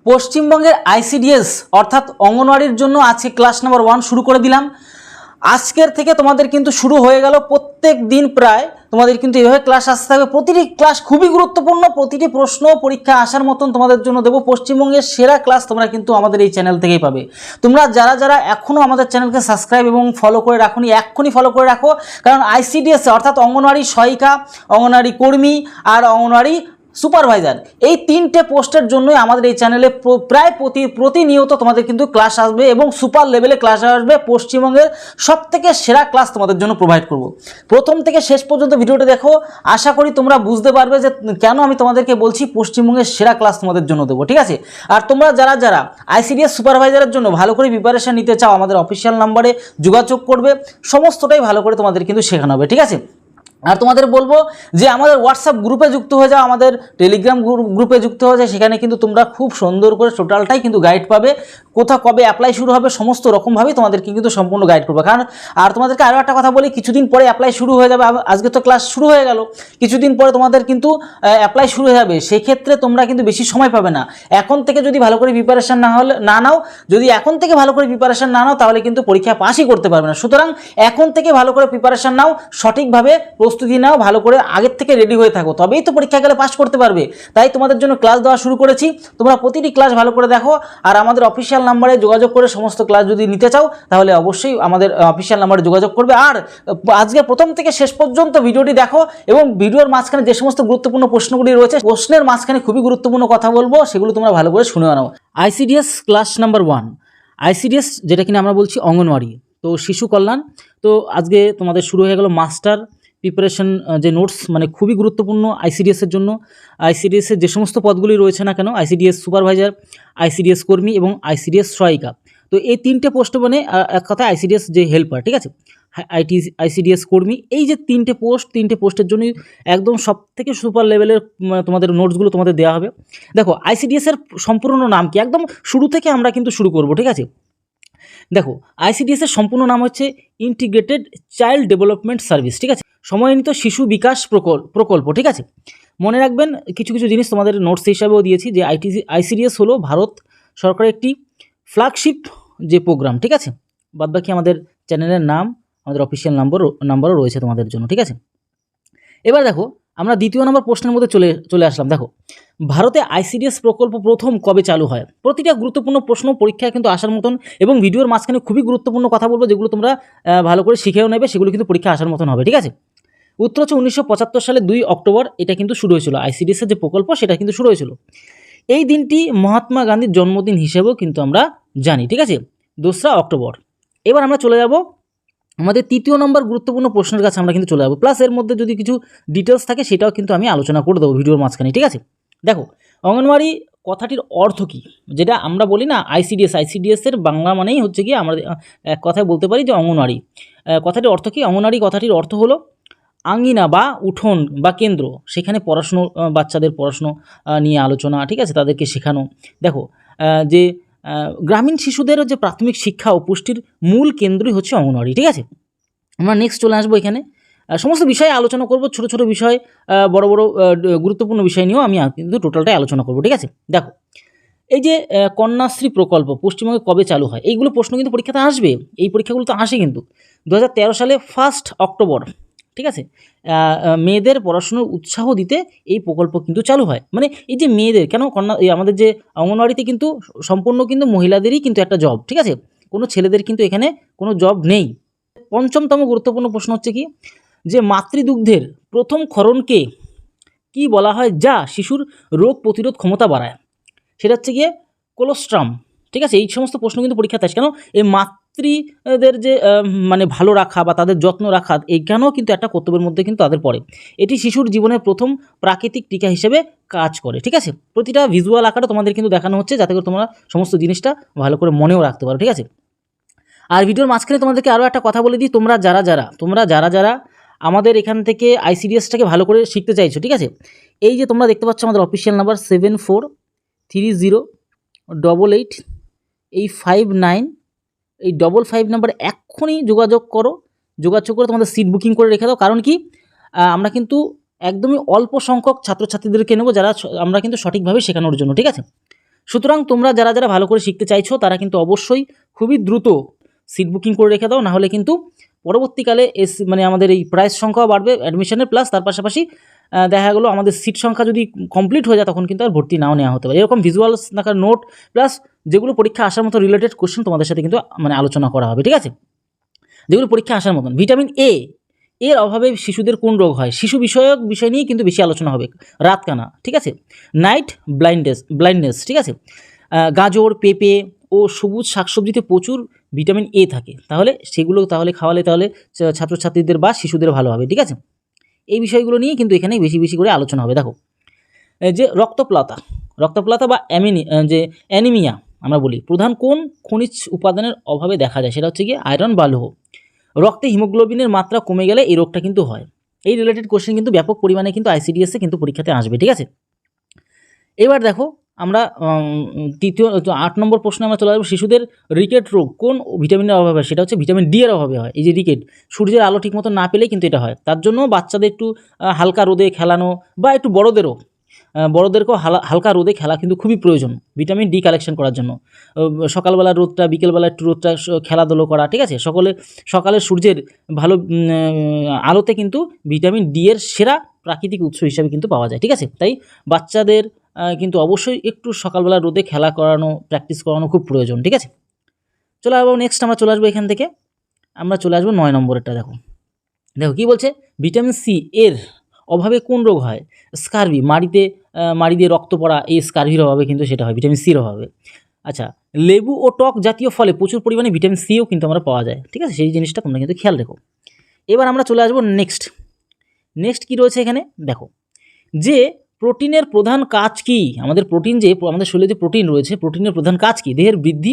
পশ্চিমবঙ্গের আইসিডিএস অর্থাৎ অঙ্গনওয়াড়ির জন্য আজকে ক্লাস নাম্বার 1 শুরু করে দিলাম। আজকের থেকে তোমাদের কিন্তু শুরু হয়ে গেল। প্রত্যেক দিন প্রায় তোমাদের কিন্তু এইভাবে ক্লাস আসতে থাকবে। প্রতিটি ক্লাস খুবই গুরুত্বপূর্ণ, প্রতিটি প্রশ্ন পরীক্ষা আসার মতন তোমাদের জন্য দেবো। পশ্চিমবঙ্গের সেরা ক্লাস তোমরা কিন্তু আমাদের এই চ্যানেল থেকেই পাবে। তোমরা যারা যারা এখনও আমাদের চ্যানেলকে সাবস্ক্রাইব এবং ফলো করে রাখোনি, এক্ষুনি ফলো করে রাখো। কারণ আইসিডিএস অর্থাৎ অঙ্গনওয়াড়ি সহায়িকা, অঙ্গনওয়াড়ি কর্মী আর অঙ্গনওয়াড়ি সুপারভাইজার, এই তিনটে পোস্টের জন্যই আমাদের এই চ্যানেলে প্রায় প্রতিনিয়ত তোমাদের কিন্তু ক্লাস আসবে এবং সুপার লেভেলে ক্লাস আসবে। পশ্চিমবঙ্গের সবথেকে সেরা ক্লাস তোমাদের জন্য প্রোভাইড করব। প্রথম থেকে শেষ পর্যন্ত ভিডিওটা দেখো, আশা করি তোমরা বুঝতে পারবে যে কেন আমি তোমাদেরকে বলছি পশ্চিমবঙ্গের সেরা ক্লাস তোমাদের জন্য দেবো, ঠিক আছে? আর তোমরা যারা যারা আইসিডিএস সুপারভাইজারের জন্য ভালো করে প্রিপারেশন নিতে চাও, আমাদের অফিসিয়াল নাম্বারে যোগাযোগ করবে। সমস্তটাই ভালো করে তোমাদের কিন্তু শেখানো হবে, ঠিক আছে? আর তোমাদের বলবো যে আমাদের হোয়াটসঅ্যাপ গ্রুপে যুক্ত হয়ে যাও, আমাদের টেলিগ্রাম গ্রুপে যুক্ত হয়ে যায়। সেখানে কিন্তু তোমরা খুব সুন্দর করে টোটালটাই কিন্তু গাইড পাবে। কোথা কবে অ্যাপ্লাই শুরু হবে সমস্ত রকমভাবেই তোমাদেরকে কিন্তু সম্পূর্ণ গাইড করবে। কারণ আর তোমাদেরকে আরও একটা কথা বলি, কিছুদিন পরে অ্যাপ্লাই শুরু হয়ে যাবে। আজকে তো ক্লাস শুরু হয়ে গেল, কিছুদিন পরে তোমাদের কিন্তু অ্যাপ্লাই শুরু হয়ে যাবে। সেক্ষেত্রে তোমরা কিন্তু বেশি সময় পাবে না। এখন থেকে যদি ভালো করে প্রিপারেশান না নাও, যদি এখন থেকে ভালো করে প্রিপারেশান না নাও, তাহলে কিন্তু পরীক্ষা পাসই করতে পারবে না। সুতরাং এখন থেকে ভালো করে প্রিপারেশান নাও, সঠিকভাবে প্রস্তুতি নাও, ভালো করে আগের থেকে রেডি হয়ে থাকো, তবেই তো পরীক্ষা গেলে পাস করতে পারবে। তাই তোমাদের জন্য ক্লাস দেওয়া শুরু করেছি। তোমরা প্রতিটি ক্লাস ভালো করে দেখো। আর আমাদের অফিসিয়াল নাম্বারে যোগাযোগ করে সমস্ত ক্লাস যদি নিতে চাও, তাহলে অবশ্যই আমাদের অফিসিয়াল নাম্বারে যোগাযোগ করবে। আর আজকে প্রথম থেকে শেষ পর্যন্ত ভিডিওটি দেখো এবং ভিডিওর মাঝখানে যে সমস্ত গুরুত্বপূর্ণ প্রশ্নগুলি রয়েছে, প্রশ্নের মাঝখানে খুবই গুরুত্বপূর্ণ কথা বলবো, সেগুলো তোমরা ভালো করে শুনে নাও। আইসিডিএস ক্লাস নাম্বার 1, আইসিডিএস যেটা কিনা আমরা বলছি অঙ্গনওয়াড়ি, তো শিশু কল্যাণ। তো আজকে তোমাদের শুরু হয়ে গেল মাস্টার প্রিপারেশন যে নোটস, মানে খুবই গুরুত্বপূর্ণ আইসিডিএসের জন্য। আইসিডিএসের যে সমস্ত পদগুলি রয়েছে না কেন, আইসিডিএস সুপারভাইজার, আইসিডিএস কর্মী এবং আইসিডিএস সহায়িকা, তো এই তিনটে পোস্টে মানে এক কথায় আইসিডিএস যে হেল্পার, ঠিক আছে, আইসিডিএস কর্মী, এই যে তিনটে পোস্টের জন্যই একদম সব থেকে সুপার লেভেলের তোমাদের নোটসগুলো তোমাদের দেওয়া হবে। দেখো আইসিডিএসের সম্পূর্ণ নাম কি, একদম শুরু থেকে আমরা কিন্তু শুরু করব, ঠিক আছে? দেখো আইসিডিএসের সম্পূর্ণ নাম হচ্ছে ইন্টিগ্রেটেড চাইল্ড ডেভেলপমেন্ট সার্ভিস, ঠিক আছে, সমন্বিত শিশু বিকাশ প্রকল্প, ঠিক আছে? মনে রাখবেন কিছু কিছু জিনিস তোমাদের নোটস হিসাবেও দিয়েছি, যে আইসিডিএস হলো ভারত সরকারের একটি ফ্ল্যাগশিপ যে প্রোগ্রাম, ঠিক আছে? বাদবাকি আমাদের চ্যানেলের নাম, আমাদের অফিসিয়াল নাম্বারও রয়েছে তোমাদের জন্য, ঠিক আছে? এবার দেখো আমরা দ্বিতীয় নম্বর প্রশ্নের মধ্যে চলে আসলাম। দেখো ভারতে আইসিডিএস প্রকল্প প্রথম কবে চালু হয়? প্রতিটা গুরুত্বপূর্ণ প্রশ্ন পরীক্ষায় কিন্তু আসার মতন, এবং ভিডিওর মাঝখানে খুবই গুরুত্বপূর্ণ কথা বলবো, যেগুলো তোমরা ভালো করে শিখেও নেবে, সেগুলো কিন্তু পরীক্ষা আসার মতন হবে, ঠিক আছে? উত্তর হচ্ছে 1975 সালে 2 অক্টোবর এটা কিন্তু শুরু হয়েছিল। আইসিডিএসের যে প্রকল্প সেটা কিন্তু শুরু হয়েছিল। এই দিনটি মহাত্মা গান্ধীর জন্মদিন হিসেবেও কিন্তু আমরা জানি, ঠিক আছে, 2রা অক্টোবর। এবার আমরা চলে যাব আমাদের তৃতীয় নম্বর গুরুত্বপূর্ণ প্রশ্নের কাছে, আমরা কিন্তু চলে যাবো। প্লাস এর মধ্যে যদি কিছু ডিটেলস থাকে সেটাও কিন্তু আমি আলোচনা করে দেবো ভিডিওর মাঝখানে, ঠিক আছে? দেখো অঙ্গনওয়াড়ি কথাটির অর্থ কী, যেটা আমরা বলি না আইসিডিএসের বাংলা মানেই হচ্ছে কি, আমরা এক কথায় বলতে পারি যে অঙ্গনওয়াড়ি কথাটির অর্থ কী। অঙ্গনওয়াড়ি কথাটির অর্থ হলো আঙ্গিনা বা উঠোন বা কেন্দ্র, সেখানে পড়াশুনো, বাচ্চাদের পড়াশুনো নিয়ে আলোচনা, ঠিক আছে, তাদেরকে শেখানো। দেখো যে গ্রামীণ শিশুদের যে প্রাথমিক শিক্ষা ও পুষ্টির মূল কেন্দ্রই হচ্ছে অঙ্গনওয়াড়ি, ঠিক আছে? আমরা নেক্সট চলে আসবো এখানে সমস্ত বিষয়ে আলোচনা করব, ছোট ছোট বিষয়, বড় বড় গুরুত্বপূর্ণ বিষয় নিয়েও আমি কিন্তু টোটালটাই আলোচনা করব, ঠিক আছে? দেখো এই যে কন্যাশ্রী প্রকল্প পশ্চিমবঙ্গে কবে চালু হয়, এইগুলো প্রশ্ন কিন্তু পরীক্ষাতে আসবে। এই পরীক্ষাগুলো তো আসে কিন্তু 2013 সালে 1 অক্টোবর, ঠিক আছে? মেয়েদের পড়াশুনোর উৎসাহ দিতে এই প্রকল্প কিন্তু চালু হয়। মানে এই যে মেয়েদের কেন আমাদের যে অঙ্গনওয়াড়িতে কিন্তু সম্পূর্ণ কিন্তু মহিলাদেরই কিন্তু একটা জব, ঠিক আছে, কোনো ছেলেদের কিন্তু এখানে কোনো জব নেই। পঞ্চমতম গুরুত্বপূর্ণ প্রশ্ন হচ্ছে কি, যে মাতৃদুগ্ধের প্রথম ক্ষরণকে কি বলা হয় যা শিশুর রোগ প্রতিরোধ ক্ষমতা বাড়ায়? সেটা হচ্ছে গিয়ে কোলোস্ট্রাম, ঠিক আছে? এই সমস্ত প্রশ্ন কিন্তু পরীক্ষাতে আসে। কেন এই মাতৃদের যে মানে ভালো রাখা বা তাদের যত্ন রাখা, এইখানেও কিন্তু একটা কর্তব্যের মধ্যে কিন্তু তাদের পড়ে। এটি শিশুর জীবনের প্রথম প্রাকৃতিক টিকা হিসেবে কাজ করে, ঠিক আছে? প্রতিটা ভিজুয়াল আকারে তোমাদের কিন্তু দেখানো হচ্ছে, যাতে করে তোমরা সমস্ত জিনিসটা ভালো করে মনেও রাখতে পারো, ঠিক আছে? আর ভিডিওর মাঝখানে তোমাদেরকে আরও একটা কথা বলে দিই, তোমরা যারা যারা আমাদের এখান থেকে আইসিডিএসটাকে ভালো করে শিখতে চাইছো, ঠিক আছে, এই যে তোমরা দেখতে পাচ্ছ আমাদের অফিসিয়াল নাম্বার 74308859, এই 55 নাম্বার এক্ষুনি যোগাযোগ করে তোমাদের সিট বুকিং করে রেখে দাও। কারণ কি, আমরা কিন্তু একদমই অল্প সংখ্যক ছাত্রছাত্রীদেরকে নেবো, যারা আমরা কিন্তু সঠিকভাবে শেখানোর জন্য, ঠিক আছে? সুতরাং তোমরা যারা যারা ভালো করে শিখতে চাইছো তারা কিন্তু অবশ্যই খুবই দ্রুত সিট বুকিং করে রেখে দাও, নাহলে কিন্তু পরবর্তীকালে মানে আমাদের এই প্রাইস সংখ্যাও বাড়বে অ্যাডমিশনের, প্লাস তার পাশাপাশি দেখা গেলো আমাদের সিট সংখ্যা যদি কমপ্লিট হয়ে যায় তখন কিন্তু আর ভর্তি নাও নেওয়া হতে পারে। এরকম ভিজুয়ালস দেখার নোট প্লাস যেগুলো পরীক্ষা আসার মতো রিলেটেড কোশ্চেন তোমাদের সাথে কিন্তু মানে আলোচনা করা হবে, ঠিক আছে, যেগুলো পরীক্ষা আসার মতন। ভিটামিন এর অভাবে শিশুদের কোন রোগ হয়, শিশু বিষয়ক বিষয় নিয়ে কিন্তু বেশি আলোচনা হবে, রাতকানা, ঠিক আছে, নাইট ব্লাইন্ডনেস, ঠিক আছে, গাজর, পেঁপে ও সবুজ শাকসবজিতে প্রচুর ভিটামিন এ থাকে, সেগুলো খাওয়ালে ছাত্রছাত্রীদের বা শিশুদের ভালো হবে, ঠিক আছে। এই বিষয়গুলো নিয়ে কিন্তু এখানে বেশি বেশি করে আলোচনা হবে। দেখো যে রক্তপ্লতা বা অ্যানিমিয়া আমরা বলি, প্রধান কোন খনিজ উপাদানের অভাবে দেখা যায়, সেটা হচ্ছে গিয়ে আয়রন বা লৌহ। রক্তে হিমোগ্লোবিনের মাত্রা কমে গেলে এই রোগটা কিন্তু হয়। এই রিলেটেড কোশ্চেন কিন্তু ব্যাপক পরিমাণে কিন্তু আইসিডিএসে কিন্তু পরীক্ষাতে আসবে, ঠিক আছে। এবার দেখো আমরা 8 নম্বর প্রশ্নে আমরা চলে আসবো, শিশুদের রিকেট রোগ কোন ভিটামিনের অভাবে হয়, সেটা হচ্ছে ভিটামিন ডি এর অভাবে হয়। এই যে রিকেট, সূর্যের আলো ঠিকমতো না পেলেই কিন্তু এটা হয়। তার জন্য বাচ্চাদের একটু হালকা রোদে খেলানো বা একটু বড়োদেরকেও হালকা রোদে খেলা কিন্তু খুবই প্রয়োজন ভিটামিন ডি কালেকশন করার জন্য। সকালবেলা রোদটা, বিকেলবেলা একটু রোদটা, খেলাধুলো করা, ঠিক আছে। সকালের সূর্যের ভালো আলোতে কিন্তু ভিটামিন ডি এর সেরা প্রাকৃতিক উৎস হিসাবে কিন্তু পাওয়া যায়, ঠিক আছে। তাই বাচ্চাদের কিন্তু অবশ্যই একটু সকালবেলা রোদে খেলা করানো, প্র্যাকটিস করানো খুব প্রয়োজন, ঠিক আছে। চলে আসবো নেক্সট, আমরা চলে আসবো এখান থেকে, আমরা চলে আসবো 9 নম্বরেরটা। দেখো কী বলছে, ভিটামিন সি এর অভাবে কোন রোগ হয়, স্কারভি, মাড়ি দিয়ে রক্ত পড়া, এই স্কারভির অভাবে কিন্তু সেটা হয়, ভিটামিন সির অভাবে। আচ্ছা, লেবু ও টক জাতীয় ফলে প্রচুর পরিমাণে ভিটামিন সিও কিন্তু আমরা পাওয়া যায়, ঠিক আছে, সেই জিনিসটা তোমরা কিন্তু খেয়াল রেখো। এবার আমরা চলে আসবো নেক্সট কী রয়েছে এখানে, দেখো যে প্রোটিনের প্রধান কাজ কি, আমাদের আমাদের শরীরে যে প্রোটিন রয়েছে, প্রোটিনের প্রধান কাজ কি, দেহের বৃদ্ধি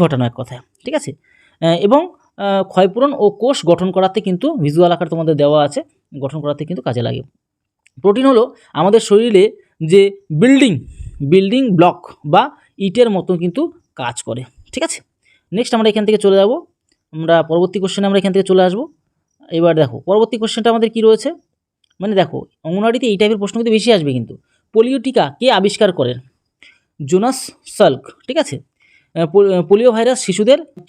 ঘটানো এক কথায়, ঠিক আছে, এবং ক্ষয়পূরণ ও কোষ গঠন করাতে কিন্তু ভিজুয়াল আকার তোমাদের দেওয়া আছে, গঠন করাতে কিন্তু কাজে লাগে। প্রোটিন হলো আমাদের শরীরে যে বিল্ডিং ব্লক বা ইটের মতো কিন্তু কাজ করে, ঠিক আছে। নেক্সট আমরা এখান থেকে চলে যাব, আমরা পরবর্তী কোশ্চেনে আমরা এখান থেকে চলে আসবো। এবার দেখো পরবর্তী কোশ্চেনটা আমাদের কি রয়েছে, মানে দেখো অঙ্গনওয়াড়িতে এই টাইপের প্রশ্ন কিন্তু বেশি আসবে কিন্তু। পোলিও টিকা কে আবিষ্কার করেন, জোনাস সাল্ক, ঠিক আছে। পোলিও ভাইরাস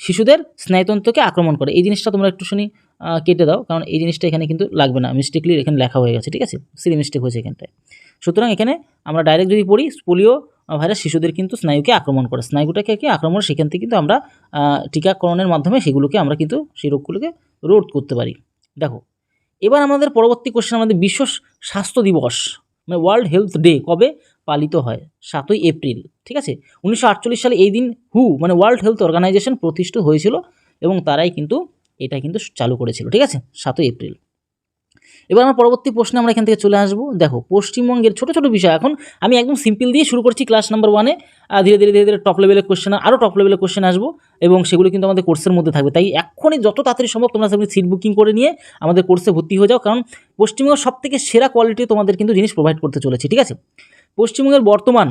শিশুদের স্নায়ুতন্ত্রকে আক্রমণ করে, এই জিনিসটা তোমরা একটু কেটে দাও, কারণ এই জিনিসটা এখানে কিন্তু লাগবে না, মিস্টেকলি এখানে লেখা হয়ে গেছে, ঠিক আছে, সিলি মিস্টেক হয়েছে এখানটায়। সুতরাং এখানে আমরা ডাইরেক্ট যদি পড়ি, পোলিও ভাইরাস শিশুদের কিন্তু স্নায়ুকে আক্রমণ করে, স্নায়ুটাকে আক্রমণ, সেখান থেকে কিন্তু আমরা টিকাকরণের মাধ্যমে আমরা কিন্তু সেই রোগগুলোকে রোধ করতে পারি। দেখো এবার আমাদের পরবর্তী কোশ্চেন, আমাদের বিশ্ব স্বাস্থ্য দিবস মানে ওয়ার্ল্ড হেলথ ডে কবে পালিত হয়, 7ই এপ্রিল, ঠিক আছে। 1948 সালে এই দিন মানে ওয়ার্ল্ড হেলথ অর্গানাইজেশন প্রতিষ্ঠিত হয়েছিল এবং তারাই কিন্তু এটা কিন্তু চালু করেছিল, ঠিক আছে, 7ই এপ্রিল। এবার আমরা পরবর্তী প্রশ্নে আমরা এখান থেকে চলে আসবো। দেখো পশ্চিমবঙ্গের ছোটো ছোটো বিষয়, এখন আমি একদম সিম্পল দিয়ে শুরু করছি ক্লাস নাম্বার 1-এ, ধীরে ধীরে টপ লেভেলের কোশ্চেন, আরও টপ লেভেলের কোশ্চেন আসবো এবং সেগুলো কিন্তু আমাদের কোর্সের মধ্যে থাকবে। তাই এখনই যত তাড়াতাড়ি সম্ভব তোমরা সিট বুকিং করে নিয়ে আমাদের কোর্সে ভর্তি হয়ে যাও, কারণ পশ্চিমবঙ্গের সবথেকে সেরা কোয়ালিটি তোমাদের কিন্তু জিনিস প্রোভাইড করতে চলেছি, ঠিক আছে। পশ্চিমবঙ্গের বর্তমান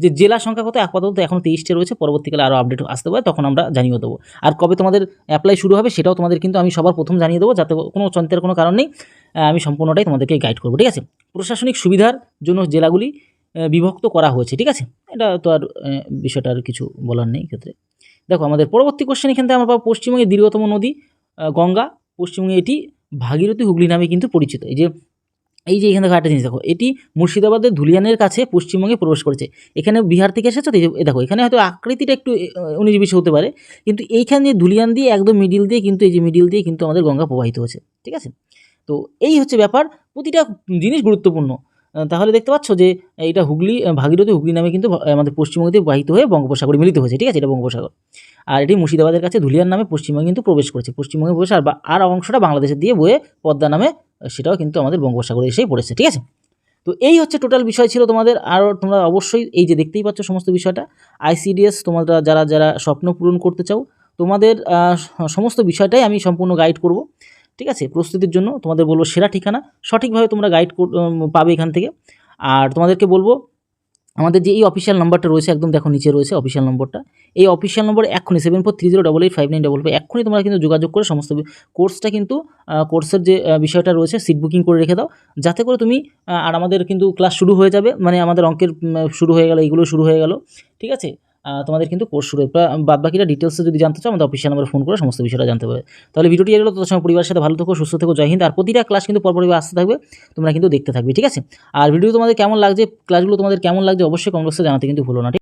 যে জেলা সংখ্যা কত, আপাতত এখন 23টে রয়েছে, পরবর্তীকালে আরও আপডেট আসতে পারে, তখন আমরা জানিয়ে দেবো। আর কবে তোমাদের অ্যাপ্লাই শুরু হবে সেটাও তোমাদের কিন্তু আমি সবার প্রথম জানিয়ে দেবো, যাতে কোনো চিন্তার কোনো কারণ নেই, আমি সম্পূর্ণটাই তোমাদেরকে গাইড করবো, ঠিক আছে। প্রশাসনিক সুবিধার জন্য জেলাগুলি বিভক্ত করা হয়েছে, ঠিক আছে, এটা তো আর বিষয়টা আর কিছু বলার নেই ক্ষেত্রে। দেখো আমাদের পরবর্তী কোশ্চেন এখান থেকে আমরা পাবো, পশ্চিমবঙ্গের দীর্ঘতম নদী গঙ্গা, পশ্চিমবঙ্গে এটি ভাগীরথী হুগলি নামে কিন্তু পরিচিত। এই যে এখানে দেখো একটা জিনিস, দেখো এটি মুর্শিদাবাদের ধুলিয়ানের কাছে পশ্চিমবঙ্গে প্রবেশ করেছে। এখানে বিহার থেকে এসেছে, তো দেখো এখানে হয়তো আকৃতিটা একটু 19-20 হতে পারে, কিন্তু এইখানে ধুলিয়ান দিয়ে একদম মিডিল দিয়ে কিন্তু আমাদের গঙ্গা প্রবাহিত হয়েছে, ঠিক আছে। তো এই হচ্ছে ব্যাপার, প্রতিটা জিনিস গুরুত্বপূর্ণ। তাহলে দেখতে পাচ্ছ যে এটা ভাগীরথী হুগলি নামে কিন্তু আমাদের পশ্চিমবঙ্গে বাহিত হয়ে বঙ্গোপসাগরে মিলিত হয়েছে, ঠিক আছে, এটা বঙ্গোপসাগর। আর এটি মুর্শিদাবাদের কাছে ধুলিয়ান নামে পশ্চিমবঙ্গে কিন্তু প্রবেশ করেছে, পশ্চিমবঙ্গে প্রবেশ, আর অংশটা বাংলাদেশের দিয়ে বয়ে পদ্মা নামে, সেটাও কিন্তু আমাদের বঙ্গোপসাগরে এসেই পড়েছে, ঠিক আছে। তো এই হচ্ছে টোটাল বিষয় ছিল তোমাদের। আর তোমরা অবশ্যই এই যে দেখতেই পাচ্ছ সমস্ত বিষয়টা, আইসিডিএস তোমরা যারা স্বপ্ন পূরণ করতে চাও, তোমাদের সমস্ত বিষয়টাই আমি সম্পূর্ণ গাইড করব, ঠিক আছে। প্রস্তুতির জন্য তোমাদের বলবো সেরা ঠিকানা, সঠিকভাবে তোমরা গাইড পাবে এখান থেকে। আর তোমাদেরকে বলবো আমাদের যে এই অফিসিয়াল নাম্বারটা রয়েছে একদম দেখো নিচে রয়েছে অফিসিয়াল নম্বরটা, এই অফিসিয়াল নম্বর এক্ষুনি 7430885955 এক্ষুনি তোমরা কিন্তু যোগাযোগ করে সমস্ত কোর্সটা কিন্তু কোর্সের যে বিষয়টা রয়েছে সিট বুকিং করে রেখে দাও, যাতে করে তুমি আর আমাদের কিন্তু ক্লাস শুরু হয়ে যাবে, মানে আমাদের অঙ্কের শুরু হয়ে গেল, এইগুলো শুরু হয়ে গেল, ঠিক আছে। তোমাদের কিন্তু কোর্স শুরু হবে। বাদ বাকিটা ডিটেলসে যদি জানতে চাও আমাদের অফিসিয়াল নাম্বারে ফোন করে সমস্ত বিষয়টা জানতে পারবে। তাহলে ভিডিওটি এলো, তোমার সঙ্গে পরিবারের সাথে ভালো থেকো, সুস্থ থেকো, জয় হিন্দ। আর প্রতিটা ক্লাস কিন্তু পরপরই আসতে থাকবে, তোমরা কিন্তু দেখতে থাকবে, ঠিক আছে। আর ভিডিও তোমাদের কেমন লাগছে, ক্লাসগুলো তোমাদের কেমন লাগছে অবশ্যই কমেন্ট বক্সে জানাতে কিন্তু ভুলো না।